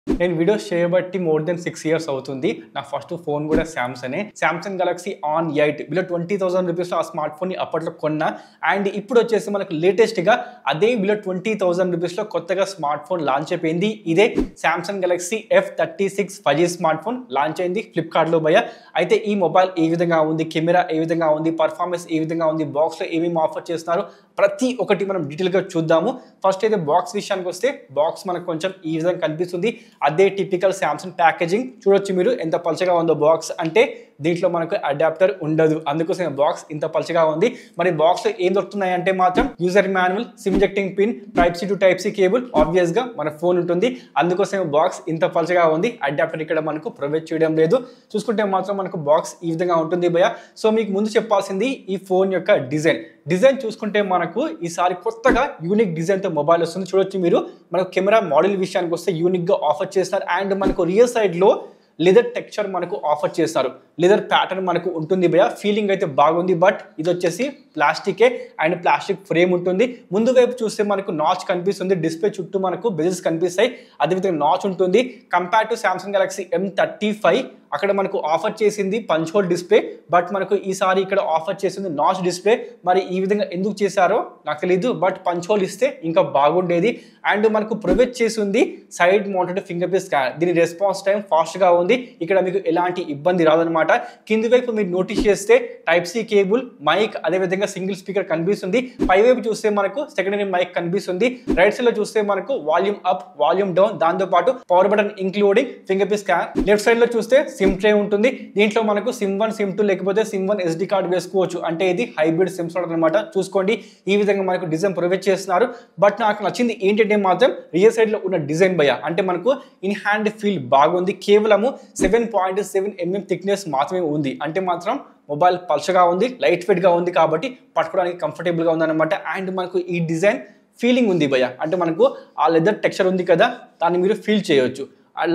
నేను వీడియోస్ చేయబట్టి more than 6 years అవుతుంది. నా ఫస్ట్ ఫోన్ కూడా సామ్సంగ్ గెలాక్సీ ఆన్ 8 బిలో 20,000 రూపీస్లో ఆ స్మార్ట్ ఫోన్ని అప్పట్లో కొన్నా. అండ్ ఇప్పుడు వచ్చేసి మనకు లేటెస్ట్గా అదే బిలో 20,000 రూపీస్లో కొత్తగా స్మార్ట్ ఫోన్ లాంచ్ అయిపోయింది. ఇదే Samsung Galaxy F36 5G smart phone launch అయింది ఫ్లిప్కార్ట్లో భయ. అయితే ఈ మొబైల్ ఏ విధంగా ఉంది, కెమెరా ఏ విధంగా ఉంది, పర్ఫార్మెన్స్ ఏ విధంగా ఉంది, బాక్స్లో ఏమేమి ఆఫర్ చేస్తున్నారు, ప్రతి ఒక్కటి మనం డీటెయిల్గా చూద్దాము. ఫస్ట్ అయితే బాక్స్ విషయానికి వస్తే బాక్స్ మనకు కొంచెం ఈ విధంగా కనిపిస్తుంది. అదే టిపికల్ సామ్సంగ్ ప్యాకేజింగ్ చూడొచ్చు మీరు ఎంత పలచగా ఉందో బాక్స్. అంటే దీంట్లో మనకు అడాప్టర్ ఉండదు, అందుకోసం బాక్స్ ఇంత పలచగా ఉంది. మరి బాక్స్ లో ఏం దొరుకుతున్నాయి అంటే మాత్రం user manual, SIM injecting pin, type C to type C cable, obvious గా మన ఫోన్ ఉంటుంది, అందుకోసం బాక్స్ ఇంత పలచగా ఉంది. అడాప్టర్ ఇక్కడ మనకు ప్రొవైడ్ చేయడం లేదు. చూసుకుంటే మాత్రం మనకు బాక్స్ ఈ విధంగా ఉంటుంది భయ. సో మీకు ముందు చెప్పాల్సింది ఈ ఫోన్ యొక్క డిజైన్ చూసుకుంటే మనకు ఈసారి కొత్తగా యూనిక్ డిజైన్ తో మొబైల్ వస్తుంది. చూడొచ్చు మీరు. మనకు కెమెరా మోడల్ విషయానికి వస్తే యూనిక్ గా ఆఫర్ చేస్తారు. అండ్ మనకు రియర్ సైడ్ లో లెదర్ టెక్స్చర్ మనకు ఆఫర్ చేస్తారు. లెదర్ ప్యాటర్న్ మనకు ఉంటుంది భయ. ఫీలింగ్ అయితే బాగుంది. బట్ ఇది వచ్చేసి ప్లాస్టికే అండ్ ప్లాస్టిక్ ఫ్రేమ్ ఉంటుంది. ముందు వైపు చూస్తే మనకు నాచ్ కనిపిస్తుంది. డిస్ప్లే చుట్టూ మనకు బెజిల్స్ కనిపిస్తాయి. అదేవిధంగా నాచ్ ఉంటుంది. Compare to Samsung Galaxy M35 అక్కడ మనకు ఆఫర్ చేసింది పంచ్ హోల్ డిస్ప్లే, బట్ మనకు ఈసారి ఇక్కడ ఆఫర్ చేసింది నాచ్ డిస్ప్లే. మరి ఈ విధంగా ఎందుకు చేశారో నాకు తెలియదు, బట్ పంచ్ హోల్ ఇస్తే ఇంకా బాగుండేది. అండ్ మనకు ప్రొవైడ్ చేసింది side mounted finger print scanner. దీని రెస్పాన్స్ టైం ఫాస్ట్ గా ఉంది. ఇక్కడ మీకు ఎలాంటి ఇబ్బంది రాదనమాట. కింది వైపు మీరు నోటీస్ చేస్తే టైప్ సి కేబుల్, మైక్, అదేవిధంగా సింగిల్ స్పీకర్ కనిపిస్తుంది. పై వైపు చూస్తే మనకు సెకండరీ మైక్ కనిపిస్తుంది. రైట్ సైడ్ లో చూస్తే మనకు వాల్యూమ్ అప్, వాల్యూమ్ డౌన్, దాంతో పాటు power button including finger print scanner. Left side లో చూస్తే సిమ్ ట్రే ఉంటుంది. దీంట్లో మనకు సిమ్ 1, సిమ్ 2 లేకపోతే సిమ్ 1 SD కార్డ్ వేసుకోవచ్చు. అంటే ఇది హైబ్రిడ్ సిమ్ స్లాట్ అనమాట. చూసుకోండి ఈ విధంగా మనకు డిజైన్ ప్రొవైడ్ చేస్తున్నారు. బట్ నాకు నచ్చింది ఏంటంటే మాత్రం రియర్ సైడ్ లో ఉన్న డిజైన్ భయ. అంటే మనకు ఇన్ హ్యాండ్ ఫీల్ బాగుంది. కేవలము 7.7 mm థిక్నెస్ మాత్రమే ఉంది. అంటే మాత్రం మొబైల్ పల్చగా ఉంది, లైట్ వెయిట్ గా ఉంది, కాబట్టి పట్టుకోవడానికి కంఫర్టబుల్ గా ఉందన్నమాట. అండ్ మనకు ఈ డిజైన్ ఫీలింగ్ ఉంది భయ. అంటే మనకు ఆ లెదర్ టెక్స్చర్ ఉంది కదా, దాన్ని మీరు ఫీల్ చేయొచ్చు.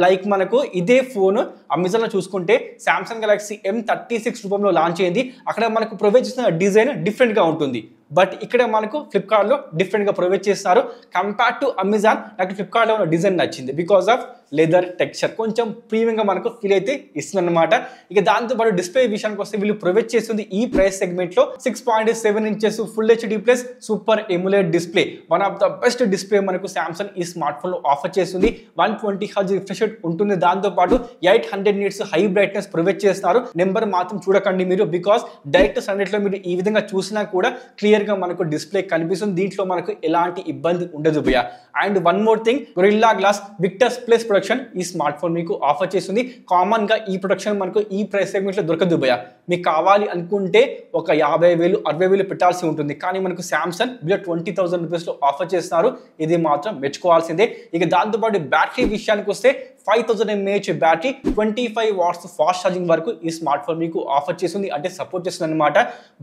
లైక్ మనకు ఇదే ఫోన్ అమెజాన్లో చూసుకుంటే సామ్సంగ్ గెలాక్సీ M36 రూపంలో లాంచ్ అయింది. అక్కడ మనకు ప్రొవైడ్ చేసిన డిజైన్ డిఫరెంట్గా ఉంటుంది. బట్ ఇక్కడ మనకు ఫ్లిప్కార్ట్లో డిఫరెంట్గా ప్రొవైడ్ చేస్తారు. కంపేర్ టు అమెజాన్ నాకు ఫ్లిప్కార్ట్లో ఉన్న డిజైన్ నచ్చింది. బికాస్ ఆఫ్ లెదర్ టెక్స్చర్ కొంచెం ప్రీమియంగా మనకు ఫీల్ అయితే ఇస్తుంది అనమాట. ఇక దాంతోపాటు డిస్ప్లే విషయానికి వస్తే వీళ్ళు ప్రొవైడ్ చేస్తుంది ఈ ప్రైస్ సెగ్మెంట్లో 6.7 inches full HD plus super emulate display. One of the best display మనకు సామ్సంగ్ ఈ స్మార్ట్ ఫోన్లో ఆఫర్ చేస్తుంది. 120 Hz రిఫ్రెష్ రేట్ ఉంటుంది. దాంతోపాటు 800 nits హై బ్రైట్నెస్ ప్రొవైడ్ చేస్తారు. నెంబర్ మాత్రం చూడకండి మీరు, బికాస్ డైరెక్ట్ సన్లైట్ లో మీరు ఈ విధంగా చూసినా కూడా క్లియర్ గా మనకు డిస్ప్లే కనిపిస్తుంది. దీంట్లో మనకు ఎలాంటి ఇబ్బంది ఉండదు భయ. And one more thing, Gorilla Glass Victus plus production ఈ స్మార్ట్ ఫోన్ మీకు ఆఫర్ చేస్తుంది. కామన్ గా ఈ ప్రొడక్షన్ మనకు ఈ ప్రైస్ సెగ్మెంట్ లో దొరకదు భయ. మీకు కావాలి అనుకుంటే ఒక 50,000 60,000 పెట్టాల్సి ఉంటుంది. కానీ మనకు సామ్సంగ్ బిలో 20,000 రూపీస్ లో ఆఫర్ చేస్తున్నారు. ఇది మాత్రం మెచ్చుకోవాల్సిందే. ఇక దాంతోపాటు బ్యాటరీ విషయానికి వస్తే 5000 mAh battery, 25 watts fast charging వరకు ఈ స్మార్ట్ ఫోన్ మీకు ఆఫర్ చేస్తుంది, అంటే సపోర్ట్ చేస్తుంది అనమాట.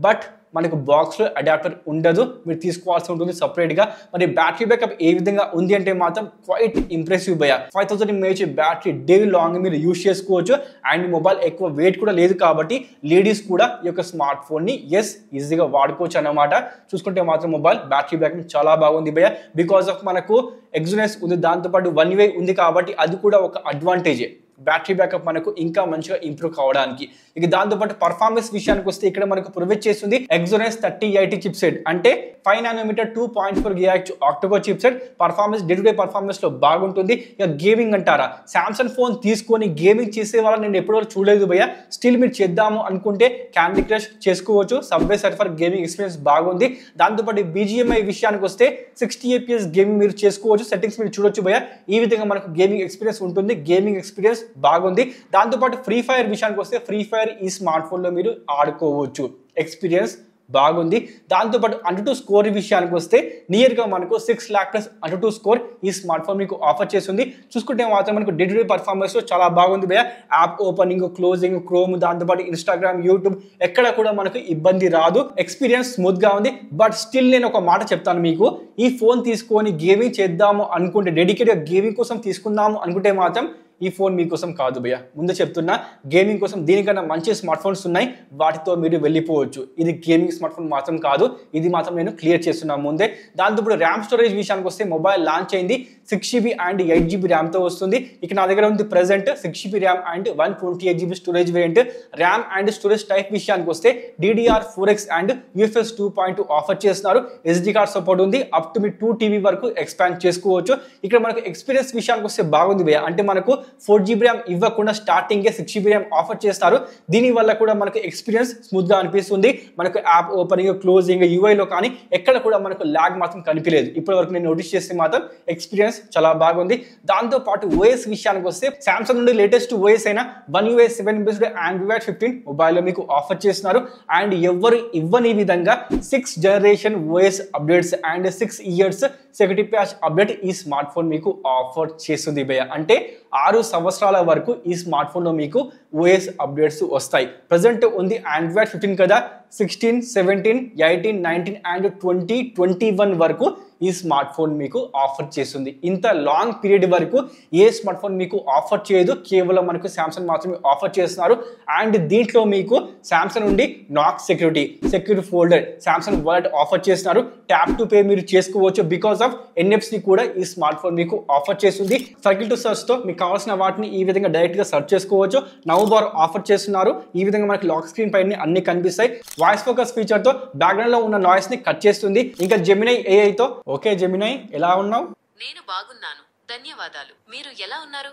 బట్ మనకు బాక్స్లో అడాప్టర్ ఉండదు, మీరు తీసుకోవాల్సి ఉంటుంది సపరేట్గా. మరి బ్యాటరీ బ్యాకప్ ఏ విధంగా ఉంది అంటే మాత్రం క్వైట్ ఇంప్రెసివ్ భయ. 5000 mAh బ్యాటరీ డే లాంగ్ మీరు యూజ్ చేసుకోవచ్చు. అండ్ మొబైల్ ఎక్కువ వెయిట్ కూడా లేదు, కాబట్టి లేడీస్ కూడా ఈ యొక్క స్మార్ట్ ఫోన్ని ఈజీగా వాడుకోవచ్చు అన్నమాట. చూసుకుంటే మాత్రం మొబైల్ బ్యాటరీ బ్యాకప్ చాలా బాగుంది భయ. బికాస్ ఆఫ్ మనకు ఎగ్జోనెస్ ఉంది, దాంతోపాటు 1 way ఉంది, కాబట్టి అది కూడా ఒక అడ్వాంటేజే బ్యాటరీ బ్యాకప్ మనకు ఇంకా మంచిగా ఇంప్రూవ్ కావడానికి. ఇక దాంతోపాటు పర్ఫార్మెన్స్ విషయానికి వస్తే ఇక్కడ మనకు ప్రొవైడ్ చేస్తుంది ఎగ్జోనెస్ 3080 చిప్ సెట్. అంటే 5 nm 2.4 GHz octa-core chip set. Performance day to day performance లో బాగుంటుంది. ఇక గేమింగ్ అంటారా, సామ్సంగ్ ఫోన్ తీసుకొని గేమింగ్ చేసే వాళ్ళని నేను ఎప్పటివరకు చూడలేదు భయ. స్టిల్ మీరు చేద్దాము అనుకుంటే క్యాండీ క్రష్ చేసుకోవచ్చు. సబ్వే సర్ఫర్ గేమింగ్ ఎక్స్పీరియన్స్ బాగుంది. దాంతోపాటు BGMI విషయానికి వస్తే 60 FPS గేమింగ్ మీరు చేసుకోవచ్చు. సెట్టింగ్స్ మీరు చూడొచ్చు భయ. ఈ విధంగా మనకు గేమింగ్ ఎక్స్పీరియన్స్ ఉంటుంది. గేమింగ్ ఎక్స్పీరియన్స్ బాగుంది. దాంతోపాటు ఫ్రీ ఫైర్ విషయానికి వస్తే ఫ్రీ ఫైర్ ఈ స్మార్ట్ ఫోన్ లో మీరు ఆడుకోవచ్చు. ఎక్స్పీరియన్స్ బాగుంది. దాంతోపాటు అంటూ స్కోర్ విషయానికి వస్తే నియర్ గా మనకు 6 lakh ప్లస్ అంటూ స్కోర్ ఈ స్మార్ట్ ఫోన్ మీకు ఆఫర్ చేస్తుంది. చూసుకుంటే మాత్రం మనకు డే టు డే పర్ఫార్మెన్స్ చాలా బాగుంది భయ. యాప్ ఓపెనింగ్, క్లోజింగ్, క్రోమ్, దాంతోపాటు ఇన్స్టాగ్రామ్, యూట్యూబ్ ఎక్కడ కూడా మనకు ఇబ్బంది రాదు. ఎక్స్పీరియన్స్ స్మూత్ గా ఉంది. బట్ స్టిల్ నేను ఒక మాట చెప్తాను మీకు, ఈ ఫోన్ తీసుకొని గేమింగ్ చేద్దాము అనుకుంటే, డెడికేట్గా గేమింగ్ కోసం తీసుకుందాము అనుకుంటే మాత్రం ఈ ఫోన్ మీకోసం కాదు భయ్య. ముందు చెప్తున్నా, గేమింగ్ కోసం దీనికన్నా మంచి స్మార్ట్ ఫోన్స్ ఉన్నాయి, వాటితో మీరు వెళ్ళిపోవచ్చు. ఇది గేమింగ్ స్మార్ట్ ఫోన్ మాత్రం కాదు, ఇది మాత్రం నేను క్లియర్ చేస్తున్నా ముందే. దాంతో ఇప్పుడు ర్యామ్ స్టోరేజ్ విషయానికి వస్తే మొబైల్ లాంచ్ అయింది 6GB అండ్ 8GB ర్యామ్తో వస్తుంది. ఇక నా దగ్గర ఉంది present 6GB RAM and 128GB storage variant. RAM and storage type విషయానికి వస్తే DDR4X అండ్ UFS 2.2 ఆఫర్ చేస్తున్నారు. SD కార్డ్ సపోర్ట్ ఉంది, అప్ టు మీ 2TB వరకు ఎక్స్పాండ్ చేసుకోవచ్చు. ఇక్కడ మనకు ఎక్స్పీరియన్స్ విషయానికి వస్తే బాగుంది భయ్య. అంటే మనకు 4GB ర్యామ్ ఇవ్వకుండా స్టార్టింగే 6GB ర్యామ్ ఆఫర్ చేస్తారు. దీని వల్ల కూడా మనకు ఎక్స్పీరియన్స్ స్మూత్ గా అనిపిస్తుంది. మనకు యాప్ ఓపెనింగ్, క్లోజింగ్, యూఐలో కానీ ఎక్కడ కూడా మనకు లాగ్ మాత్రం కనిపించలేదు. ఇప్పటి వరకు నేను నోటీస్ చేస్తే మాత్రం ఎక్స్పీరియన్స్ చాలా బాగుంది. దాంతో పాటు ఓఎస్ విషయానికి వస్తే సామ్సంగ్ నుండి లేటెస్ట్ ఓఎస్ అయిన One UI 7 బేస్డ్ Android 15 మొబైల్లో మీకు ఆఫర్ చేస్తున్నారు. అండ్ ఎవరు ఇవ్వని విధంగా 6th generation OS updates and 6 years security patch update ఈ స్మార్ట్ ఫోన్ మీకు ఆఫర్ చేస్తుంది భయ్య. అంటే 6 సంవత్సరాల వరకు ఈ స్మార్ట్ ఫోన్లో మీకు ఓఎస్ అప్డేట్స్ వస్తాయి. ప్రజెంట్ ఉంది Android 15 కదా, 16, 17, 18, 19 అండ్ 20, 21 వరకు ఈ స్మార్ట్ ఫోన్ మీకు ఆఫర్ చేస్తుంది. ఇంత లాంగ్ పీరియడ్ వరకు ఏ స్మార్ట్ ఫోన్ మీకు ఆఫర్ చేయదు, కేవలం మనకు సామ్సంగ్ మాత్రమే ఆఫర్ చేస్తున్నారు. అండ్ దీంట్లో మీకు సామ్సంగ్ నుండి నాక్ secure folder, Samsung wallet offer చేస్తున్నారు. ట్యాప్ టు పే మీరు చేసుకోవచ్చు. బికాస్ ఆఫ్ NFC కూడా ఈ స్మార్ట్ ఫోన్ మీకు ఆఫర్ చేస్తుంది. సర్కిల్ టు సర్చ్ తో మీకు కావాల్సిన వాటిని ఈ విధంగా డైరెక్ట్ గా సెర్చ్ చేసుకోవచ్చు. నవ్ బార్ ఆఫర్ చేస్తున్నారు. ఈ విధంగా మనకి లాక్ స్క్రీన్ పైన అన్ని కనిపిస్తాయి. వాయిస్ ఫోకస్ ఫీచర్ తో బ్యాక్గ్రౌండ్ లో ఉన్న నాయిస్ ని కట్ చేస్తుంది. ఇంకా జెమినై AI తో ఓకే జెమినై ఎలా ఉన్నావు? నేను బాగున్నాను, ధన్యవాదాలు. మీరు ఎలా ఉన్నారు?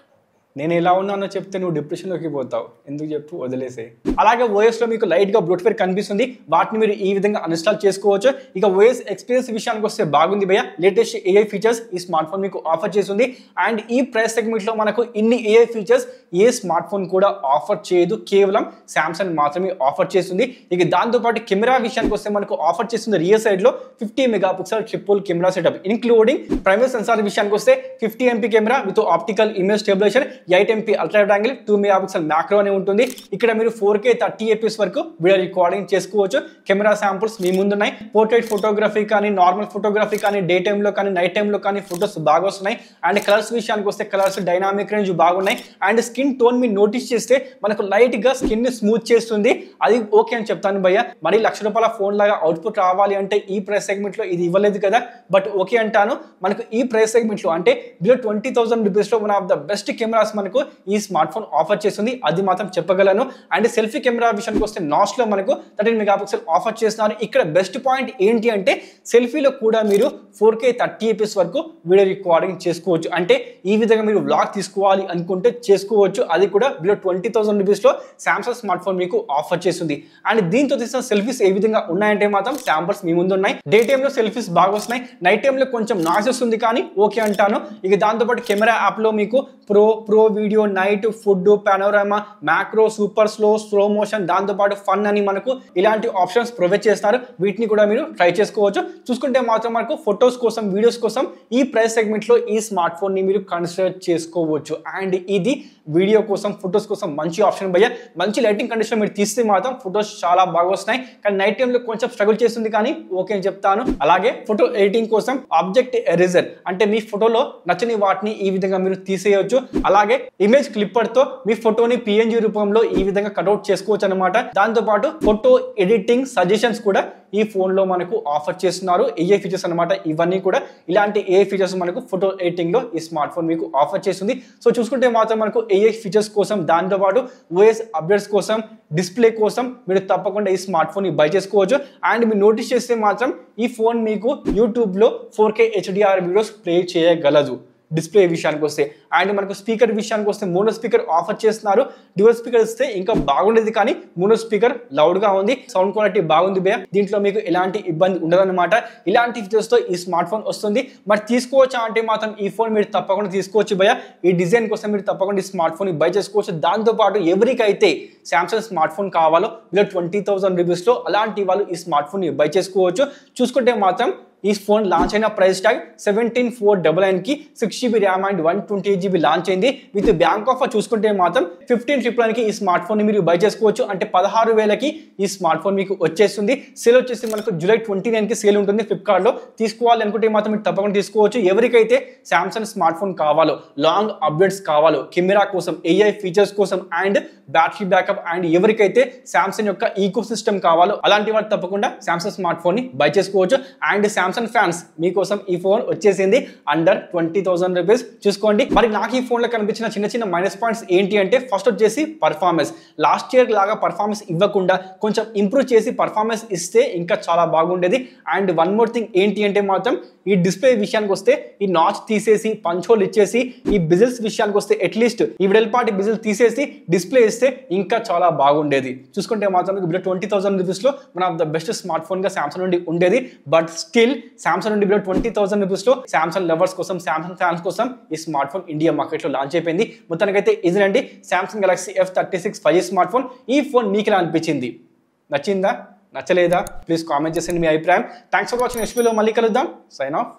నేను ఎలా ఉన్నానో చెప్తే నువ్వు డిప్రెషన్లోకి పోతావు. ఎందుకు చెప్పు, వదిలేసే. అలాగే ఓఎస్లో మీకు లైట్గా బ్లోట్వేర్ కనిపిస్తుంది, వాటిని మీరు ఈ విధంగా అన్ఇన్స్టాల్ చేసుకోవచ్చు. ఇక ఓఎస్ ఎక్స్పీరియన్స్ విషయానికి వస్తే బాగుంది భయ్య. లేటెస్ట్ AI ఫీచర్స్ ఈ స్మార్ట్ ఫోన్ మీకు ఆఫర్ చేస్తుంది. అండ్ ఈ ప్రైస్ సెగ్మెంట్లో మనకు ఇన్ని AI ఫీచర్స్ ఏ స్మార్ట్ ఫోన్ కూడా ఆఫర్ చేయదు, కేవలం సామ్సంగ్ మాత్రమే ఆఫర్ చేస్తుంది. ఇక దాంతోపాటు కెమెరా విషయానికి వస్తే మనకు ఆఫర్ చేస్తుంది రియర్ సైడ్లో 50 megapixel triple camera setup, including primary sensor విషయానికి వస్తే 50 MP camera with optical image stabilisation, 8 MP ultra wide angle, 2 megapixel macro అని ఉంటుంది. ఇక్కడ మీరు 4K 30 FPS వరకు వీడియో రికార్డింగ్ చేసుకోవచ్చు. కెమెరా శాంపుల్స్ మీ ముందున్నాయి. పోర్ట్రేట్ ఫోటోగ్రఫీ కానీ, నార్మల్ ఫోటోగ్రఫీ కానీ, డే టైంలో కానీ, నైట్ టైంలో కానీ ఫొటోస్ బాగా వస్తున్నాయి. అండ్ కలర్స్ విషయానికి వస్తే కలర్స్ డైనామిక్ రేంజ్ బాగున్నాయి. అండ్ స్కిన్ టోన్ మీరు నోటీస్ చేస్తే మనకు లైట్ గా స్కిన్ స్మూత్ చేస్తుంది. అది ఓకే అని చెప్తాను భయ్య. మరి ₹1,00,000 ఫోన్ లాగా అవుట్పుట్ రావాలి అంటే ఈ ప్రైస్ సెగ్మెంట్ లో ఇది ఇవ్వలేదు కదా, బట్ ఓకే అంటాను. మనకు ఈ ప్రైస్ సెగ్మెంట్ లో అంటే బిలో ₹20,000 లో one of the best cameras మనకు ఈ స్మార్ట్ ఫోన్ ఆఫర్ చేస్తుంది, అది మాత్రం చెప్పగలను. అండ్ సెల్ఫీ కెమెరా విషయానికి వస్తే నాచ్ లో మనకు 13 మెగాపిక్సెల్ ఆఫర్ చేస్తున్నారు. ఇక్కడ బెస్ట్ పాయింట్ ఏంటి అంటే సెల్ఫీలో కూడా మీరు 4K 30 FPS వరకు వీడియో రికార్డింగ్ చేసుకోవచ్చు. అంటే ఈ విధంగా మీరు వ్లాగ్ తీసుకోవాలి అనుకుంటే చేసుకోవచ్చు. అది కూడా బిలో ₹20,000 లో సామ్సంగ్ స్మార్ట్ ఫోన్ మీకు ఆఫర్ చేస్తుంది. అండ్ దీంతో తీసిన సెల్ఫీస్ ఏ విధంగా ఉన్నాయంటే మాత్రం శాంపుల్స్ మీ ముందు ఉన్నాయి. డే టైమ్ లో సెల్ఫీస్ బాగా వస్తున్నాయి, నైట్ టైమ్ లో కొంచెం నాయిస్ వస్తుంది కానీ ఓకే అంటాను. ఇక దాంతోపాటు కెమెరా యాప్ లో మీకు pro video, night, food, పానోరామా, macro, super slow motion, దాంతోపాటు ఫన్ అని మనకు ఇలాంటి ఆప్షన్స్ ప్రొవైడ్ చేస్తారు. వీటిని కూడా మీరు ట్రై చేసుకోవచ్చు. చూసుకుంటే మాత్రం మనకు ఫొటోస్ కోసం, వీడియోస్ కోసం ఈ ప్రైస్ సెగ్మెంట్ లో ఈ స్మార్ట్ ఫోన్ ని మీరు కన్సిడర్ చేసుకోవచ్చు. అండ్ ఇది వీడియో కోసం, ఫొటోస్ కోసం మంచి ఆప్షన్ భయ్య. మంచి లైటింగ్ కండిషన్ మీరు తీస్తే మాత్రం ఫొటోస్ చాలా బాగా వస్తున్నాయి. కానీ నైట్ టైంలో కొంచెం స్ట్రగుల్ చేస్తుంది కానీ ఓకే అని చెప్తాను. అలాగే ఫోటో ఎడిటింగ్ కోసం ఆబ్జెక్ట్ ఎరేజర్, అంటే మీ ఫోటోలో నచ్చని వాటిని ఈ విధంగా మీరు తీసేయవచ్చు. అలాగే ఇమేజ్ క్లిప్పర్ తో మీ ఫోటోని PNG రూపంలో ఈ విధంగా కట్అవుట్ చేసుకోవచ్చు అనమాట. దాంతో పాటు ఫోటో ఎడిటింగ్ సజెషన్స్ కూడా ఈ ఫోన్ లో మనకు ఆఫర్ చేస్తున్నారు. AI ఫీచర్స్ అనమాట ఇవన్నీ కూడా. ఇలాంటి AI ఫీచర్స్ మనకు ఫోటో ఎడిటింగ్ లో ఈ స్మార్ట్ ఫోన్ మీకు ఆఫర్ చేస్తుంది. సో చూసుకుంటే మాత్రం మనకు AI ఫీచర్స్ కోసం, దాంతో పాటు OS అప్డేట్స్ కోసం, డిస్ప్లే కోసం మీరు తప్పకుండా ఈ స్మార్ట్ ఫోన్ ని బై చేసుకోవచ్చు. అండ్ మీరు నోటీస్ చేస్తే మాత్రం ఈ ఫోన్ మీకు యూట్యూబ్ లో 4K HDR వీడియోస్ ప్లే చేయగలదు డిస్ప్లే విషయానికి వస్తే. అండ్ మనకు స్పీకర్ విషయానికి వస్తే మోనో స్పీకర్ ఆఫర్ చేస్తున్నారు. డ్యూయల్ స్పీకర్ ఇస్తే ఇంకా బాగుండేది, కానీ మోనో స్పీకర్ లౌడ్ గా ఉంది, సౌండ్ క్వాలిటీ బాగుంది భయ్య. దీంట్లో మీకు ఎలాంటి ఇబ్బంది ఉండదన్నమాట. ఇలాంటి ఫీచర్స్ తో ఈ స్మార్ట్ ఫోన్ వస్తుంది. మరి తీసుకోవచ్చా అంటే మాత్రం ఈ ఫోన్ మీరు తప్పకుండా తీసుకోవచ్చు భయ్య. ఈ డిజైన్ కోసం మీరు తప్పకుండా ఈ స్మార్ట్ ఫోన్ బై చేసుకోవచ్చు. దాంతో పాటు ఎవరికైతే సామ్సంగ్ స్మార్ట్ ఫోన్ కావాలో బిలో ₹20,000 లో అలాంటి వాళ్ళు ఈ స్మార్ట్ ఫోన్ బై చేసుకోవచ్చు. చూసుకుంటే మాత్రం ఈ ఫోన్ లాంచ్ అయిన ప్రైస్ ట్యాగ్ 17,499కి 6GB RAM and 128GB launch అయింది. విత్ బ్యాంక్ ఆఫర్ చూసుకుంటే మాత్రం 15,999కి ఈ స్మార్ట్ ఫోన్ ని మీరు బై చేసుకోవచ్చు. అంటే 16,000కి ఈ స్మార్ట్ ఫోన్ మీకు వచ్చేస్తుంది. సేల్ వచ్చేసి మనకు జూలై 29కి సేల్ ఉంటుంది ఫ్లిప్కార్ట్ లో. తీసుకోవాలి అనుకుంటే మాత్రం మీరు తప్పకుండా తీసుకోవచ్చు. ఎవరికైతే సామ్సంగ్ స్మార్ట్ ఫోన్ కావాలో, లాంగ్ అప్డేట్స్ కావాలో, కెమెరా కోసం, AI ఫీచర్స్ కోసం అండ్ బ్యాటరీ బ్యాకప్ అండ్ ఎవరికైతే సామ్సంగ్ యొక్క ఈకో సిస్టమ్ కావాలో అలాంటి వారు తప్పకుండా సామ్సంగ్ స్మార్ట్ ఫోన్ ని బై చేసుకోవచ్చు. అండ్ సామ్సంగ్ ఫ్యాన్స్ మీకోసం ఈ ఫోన్ వచ్చేసింది అండర్ 20,000 రూపీస్. చూసుకోండి. మరి నాకు ఈ ఫోన్ లో కనిపించిన చిన్న చిన్న మైనస్ పాయింట్స్ ఏంటి అంటే, ఫస్ట్ వచ్చేసి పర్ఫార్మెన్స్. లాస్ట్ ఇయర్ లాగా పర్ఫార్మెన్స్ ఇవ్వకుండా కొంచెం ఇంప్రూవ్ చేసి పర్ఫార్మెన్స్ ఇస్తే ఇంకా చాలా బాగుండేది. అండ్ వన్ మోర్ థింగ్ ఏంటి అంటే మాత్రం ఈ డిస్ప్లే విషయానికి వస్తే ఈ నాచ్ తీసేసి పంచ్ హోల్ ఇచ్చేసి ఈ బిజిల్స్ విషయానికి వస్తే అట్లీస్ట్ ఈ వెడల్పాటి బిజిల్ తీసేసి డిస్ప్లే ఇస్తే ఇంకా చాలా బాగుండేది. చూసుకుంటే మాత్రం బిలో 20,000 రూపీస్ లో one of the best smart phone గా సామ్సంగ్ నుండి ఉండేది. బట్ స్టిల్ సామ్సంగ్ నుండి బిలో 20,000 రూపీస్ లో సామ్సంగ్ లవర్స్ కోసం, సామ్సంగ్ ఫ్యాన్స్ కోసం ఈ స్మార్ట్ ఫోన్ ఇండియా మార్కెట్ లో లాంచ్ అయిపోయింది. మొత్తానికైతే ఇదేనండి Samsung Galaxy F36 5G smart phone. ఈ ఫోన్ మీకు ఎలా అనిపించింది? నచ్చిందా? నచ్చలేదా? ప్లీజ్ కామెంట్ చేయండి మీ అభిప్రాయం. Thanks for watching. నెక్స్ట్ వీడియోలో మళ్ళీ కలుద్దాం. Sign of.